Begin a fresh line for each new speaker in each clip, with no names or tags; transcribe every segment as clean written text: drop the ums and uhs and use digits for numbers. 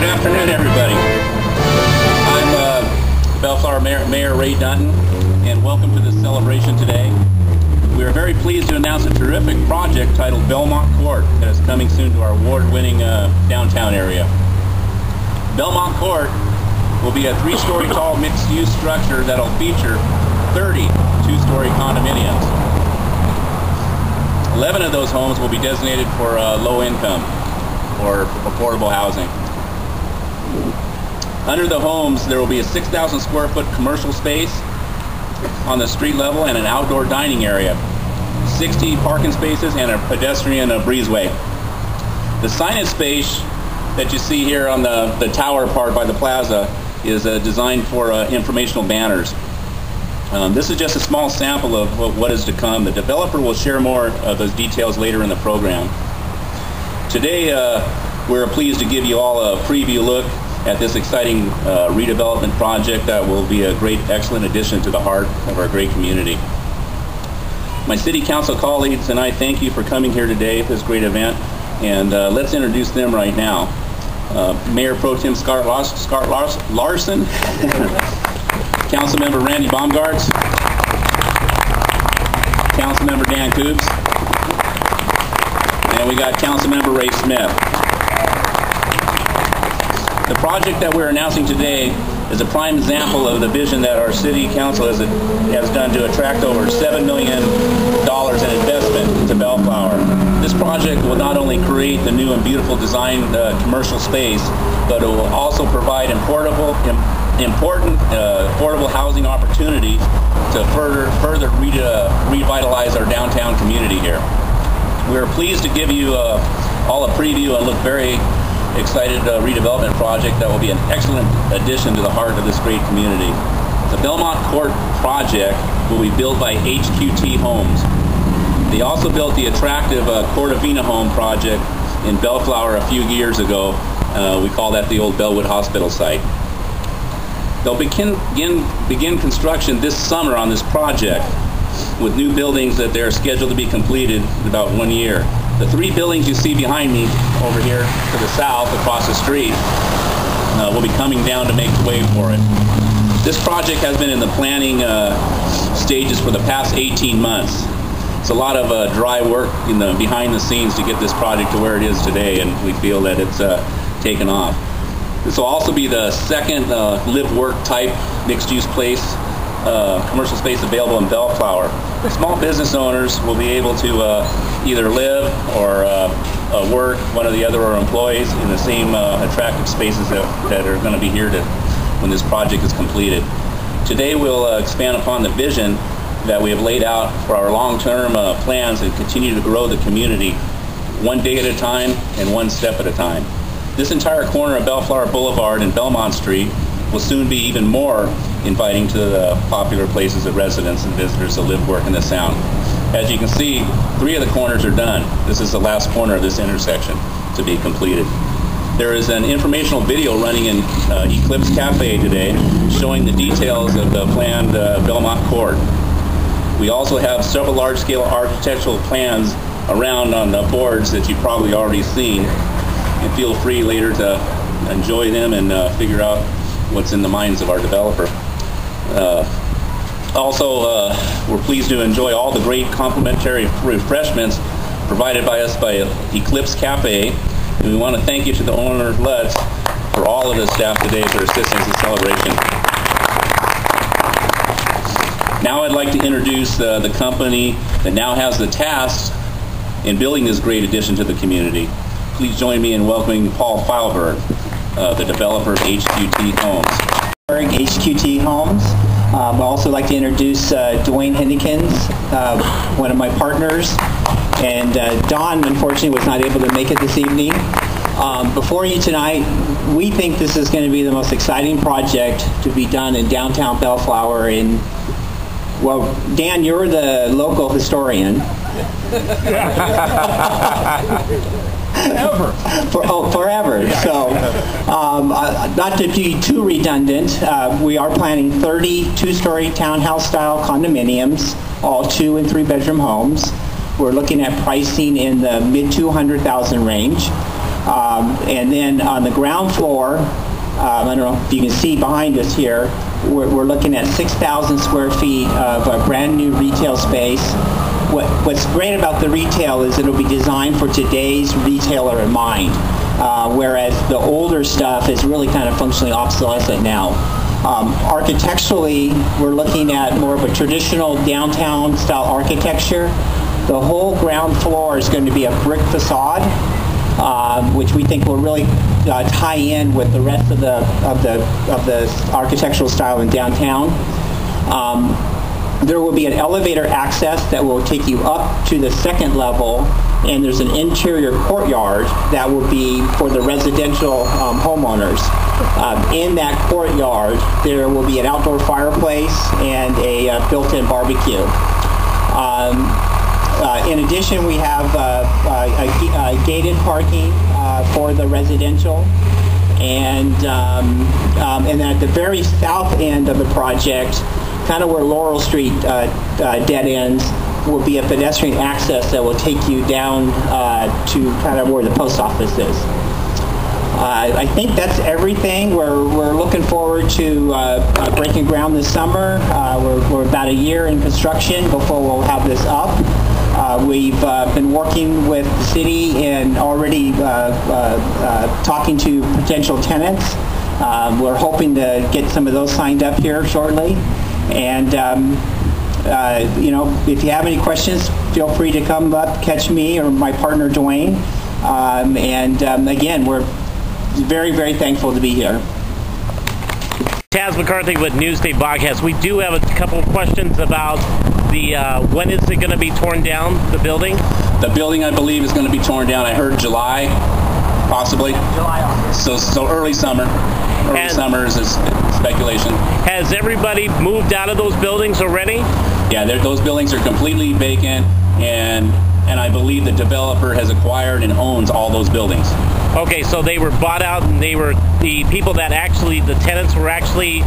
afternoon, everybody. I'm Bellflower Mayor Ray Dunton, and welcome to this celebration today. We are very pleased to announce a terrific project titled Belmont Court that is coming soon to our award-winning downtown area. Belmont Court will be a 3-story tall mixed-use structure that will feature 30 2-story condominiums. 11 of those homes will be designated for low income or affordable housing. Under the homes, there will be a 6,000 square foot commercial space on the street level and an outdoor dining area, 60 parking spaces, and a pedestrian breezeway. The signage space that you see here on the tower part by the plaza is designed for informational banners. This is just a small sample of what is to come. The developer will share more of those details later in the program. Today, we're pleased to give you all a preview look at this exciting redevelopment project that will be a great, excellent addition to the heart of our great community. My City Council colleagues and I thank you for coming here today for this great event, and let's introduce them right now. Mayor Pro Tem Scott Larson, Councilmember Randy Baumgartz, Councilmember Dan Coops, and we got Councilmember Ray Smith. The project that we're announcing today is a prime example of the vision that our City Council has done to attract over $7 million in investment into Bellflower. This project will not only create the new and beautiful designed commercial space, but it will also provide important affordable housing opportunities to further revitalize our downtown community here. We're pleased to give you all a preview and look very excited redevelopment project that will be an excellent addition to the heart of this great community. The Belmont Court project will be built by HQT Homes. They also built the attractive Cortavina Home project in Bellflower a few years ago. We call that the old Bellwood Hospital site. They'll begin construction this summer on this project with new buildings that they're scheduled to be completed in about 1 year. The 3 buildings you see behind me over here to the south across the street will be coming down to make way for it. This project has been in the planning stages for the past 18 months. It's a lot of dry work behind the scenes to get this project to where it is today, and we feel that it's taken off. This will also be the second live-work type mixed-use place, commercial space available in Bellflower. Small business owners will be able to either live or work, one or the other, or employees in the same attractive spaces that are going to be here when this project is completed. Today we'll expand upon the vision that we have laid out for our long-term plans and continue to grow the community one day at a time and one step at a time. This entire corner of Bellflower Boulevard and Belmont Street will soon be even more inviting to the popular places of residents and visitors to live, work, in the sound. As you can see, 3 of the corners are done. This is the last corner of this intersection to be completed. There is an informational video running in Eclipse Cafe today showing the details of the planned Belmont Court. We also have several large-scale architectural plans around on the boards that you've probably already seen, and feel free later to enjoy them and figure out what's in the minds of our developer. Also, we're pleased to enjoy all the great complimentary refreshments provided by us by Eclipse Cafe, and we want to thank you to the owner, Lutz, for all of the staff today for assisting in the celebration. Now I'd like to introduce the company that now has the task in building this great addition to the community. Please join me in welcoming Paul Feilberg, the developer of HQT Homes.
HQT Homes. I'd also like to introduce Dwayne Hennekins, one of my partners, and Don unfortunately was not able to make it this evening. Before you tonight, we think this is going to be the most exciting project to be done in downtown Bellflower. Well, Dan, you're the local historian. Forever. So, not to be too redundant, we are planning 30 2-story townhouse-style condominiums, all 2- and 3-bedroom homes. We're looking at pricing in the mid-200,000 range. And then on the ground floor, I don't know if you can see behind us here, we're looking at 6,000 square feet of a brand new retail space. What's great about the retail is it'll be designed for today's retailer in mind, whereas the older stuff is really kind of functionally obsolescent now. Architecturally, we're looking at more of a traditional downtown style architecture. The whole ground floor is going to be a brick facade, which we think will really tie in with the rest of the architectural style in downtown. There will be an elevator access that will take you up to the second level, and there's an interior courtyard that will be for the residential homeowners. In that courtyard, there will be an outdoor fireplace and a built-in barbecue. In addition, we have a gated parking for the residential, and then at the very south end of the project, kind of where Laurel Street dead ends, will be a pedestrian access that will take you down to kind of where the post office is. I think that's everything. We're looking forward to breaking ground this summer. We're about a year in construction before we'll have this up. We've been working with the city and already talking to potential tenants. We're hoping to get some of those signed up here shortly. And you know, if you have any questions, feel free to come up, catch me or my partner Dwayne. Again, we're very, very thankful to be here.
Taz McCarthy with Newsday Podcast. We do have a couple of questions about the when is it going to be torn down, the building?
The building, I believe, is going to be torn down. I heard July, possibly.
July, August.
So early summer. Early summer is speculation.
Has everybody moved out of those buildings already?
Yeah, those buildings are completely vacant, and I believe the developer has acquired and owns all those buildings.
Okay, so they were bought out, and they were the people that actually, the tenants were actually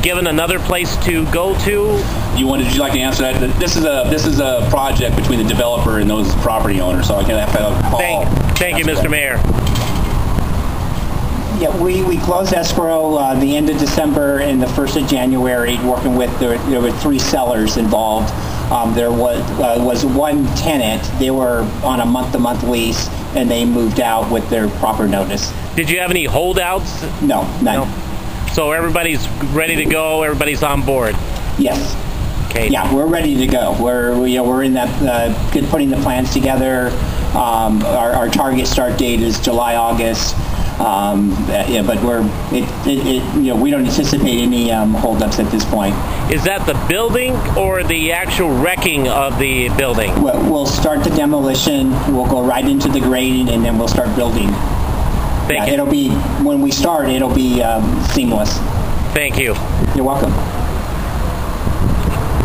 given another place to go to. Would you like to answer that? This is a project between the developer and those property owners, so I can have to call. Thank you, Mr. Mayor.
Yeah, we closed escrow the end of December and the 1st of January, working with, there were 3 sellers involved. There was one tenant. They were on a month-to-month lease, and they moved out with their proper notice.
Did you have any holdouts?
No, none. No.
So everybody's ready to go, everybody's on board?
Yes.
Okay.
Yeah, we're ready to go. We're in that, putting the plans together. Our target start date is July, August. Yeah, but we don't anticipate any holdups at this point.
Is that the building or the actual wrecking of the building?
We'll start the demolition. We'll go right into the grading, and then we'll start building.
Thank you.
It'll be, when we start, it'll be seamless.
Thank you.
You're welcome.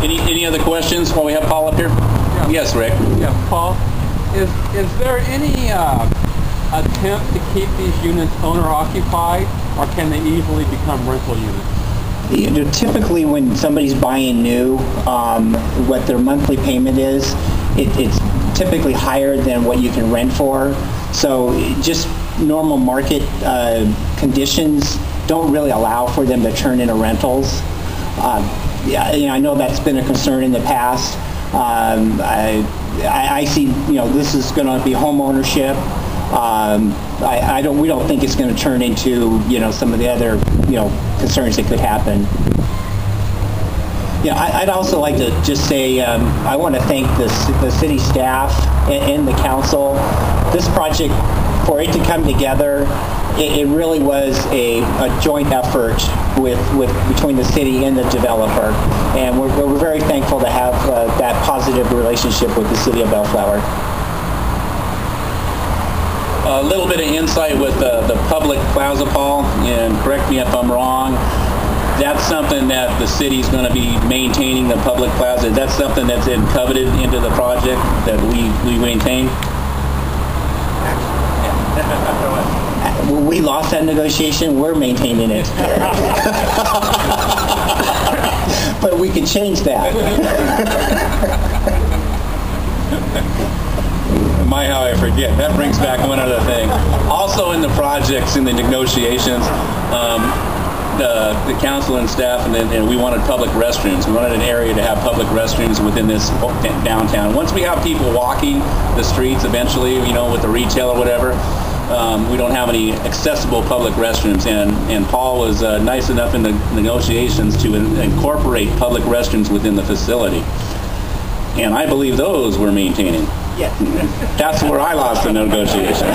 Any other questions while we have Paul up here?
Yeah.
Yes, Rick.
Yeah, Paul. Is there any attempt to keep these units owner-occupied, or can they easily become rental units?
Typically, when somebody's buying new, what their monthly payment is, it's typically higher than what you can rent for. So just normal market conditions don't really allow for them to turn into rentals. I know that's been a concern in the past. I see, this is going to be home ownership. We don't think it's going to turn into, some of the other, concerns that could happen. I'd also like to just say I want to thank the city staff and the council. This project, for it to come together, it really was a joint effort between the city and the developer, and we're very thankful to have that positive relationship with the city of Bellflower.
A little bit of insight with the public plaza, Paul, and correct me if I'm wrong. That's something that the city's going to be maintaining, the public plaza. That's something that's coveted into the project that we maintain.
We lost that negotiation. We're maintaining it. But we can change that.
My, how I forget. That brings back one other thing. Also in the projects, in the negotiations, the council and staff, and we wanted public restrooms. We wanted an area to have public restrooms within this downtown. Once we have people walking the streets eventually, you know, with the retail or whatever, we don't have any accessible public restrooms. And Paul was nice enough in the negotiations to incorporate public restrooms within the facility. And I believe those we're maintaining.
Yes.
That's where I lost the negotiation.